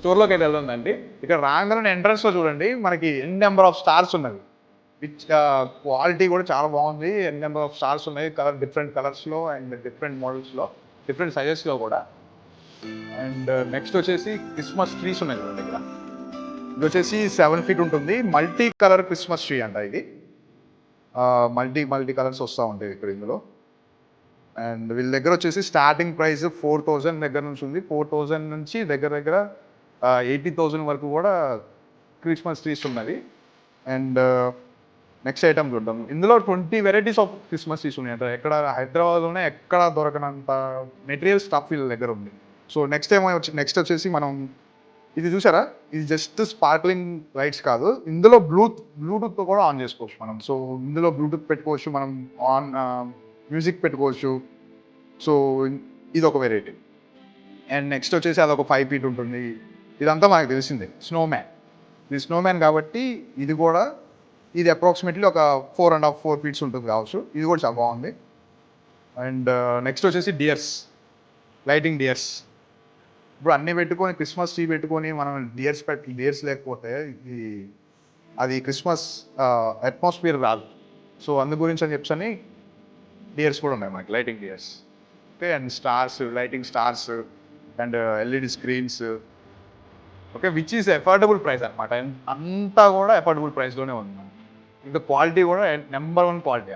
స్టోర్లోకి అయితే వెళ్తుందండి. ఇక్కడ రాగానే ఎంట్రన్స్లో చూడండి మనకి ఎన్ నెంబర్ ఆఫ్ స్టార్స్ ఉన్నవి. విచ్ క్వాలిటీ కూడా చాలా బాగుంది. ఎన్ నెంబర్ ఆఫ్ స్టార్స్ ఉన్నాయి. డిఫరెంట్ కలర్స్లో అండ్ డిఫరెంట్ మోడల్స్లో, డిఫరెంట్ సైజెస్లో కూడా. అండ్ నెక్స్ట్ వచ్చేసి క్రిస్మస్ ట్రీస్ ఉన్నాయి చూడండి ఇక్కడ. ఇది వచ్చేసి 7 feet ఉంటుంది. మల్టీ కలర్ క్రిస్మస్ ట్రీ అంట ఇది. మల్టీ కలర్స్ వస్తూ ఉంటాయి ఇక్కడ ఇందులో. అండ్ వీళ్ళ దగ్గర వచ్చేసి స్టార్టింగ్ ప్రైస్ 4,000 దగ్గర నుంచి ఉంది. 4,000 నుంచి దగ్గర 80,000 వరకు కూడా క్రిస్మస్ ట్రీస్ ఉన్నది. అండ్ నెక్స్ట్ ఐటమ్ చూద్దాం. ఇందులో 20 varieties ఆఫ్ క్రిస్మస్ ట్రీస్ ఉన్నాయంట. ఎక్కడ హైదరాబాద్లోనే ఎక్కడ దొరకనంత మెటీరియల్ స్టఫ్ వీళ్ళ దగ్గర ఉంది. సో నెక్స్ట్ వచ్చేసి మనం ఇది చూసారా, ఇది జస్ట్ స్పార్క్లింగ్ లైట్స్ కాదు, ఇందులో బ్లూటూత్తో కూడా ఆన్ చేసుకోవచ్చు మనం. సో ఇందులో బ్లూటూత్ పెట్టుకోవచ్చు మనం, మ్యూజిక్ పెట్టుకోవచ్చు. సో ఇది ఒక వెరైటీ. అండ్ నెక్స్ట్ వచ్చేసి అదొక 5 feet ఉంటుంది. ఇదంతా మనకు తెలిసిందే స్నోమ్యాన్. ఇది స్నోమ్యాన్ కాబట్టి ఇది అప్రాక్సిమేట్లీ ఒక 4.5-4 feet ఉంటుంది కావచ్చు. ఇది కూడా చాలా బాగుంది. అండ్ నెక్స్ట్ వచ్చేసి లైటింగ్ డియర్స్. ఇప్పుడు అన్నీ పెట్టుకొని క్రిస్మస్ ట్రీ పెట్టుకొని మనం డియర్స్ లేకపోతే అది క్రిస్మస్ అట్మాస్ఫియర్ రాదు. సో అందు గురించి అని చెప్పని డియర్స్ కూడా ఉన్నాయి మనకి, lighting deers. Okay. And lighting stars and LED screens. Okay, which is affordable price అనమాట. అంతా కూడా అఫోర్డబుల్ ప్రైస్లోనే ఉంది. ఇంకా క్వాలిటీ కూడా నెంబర్ 1 క్వాలిటీ.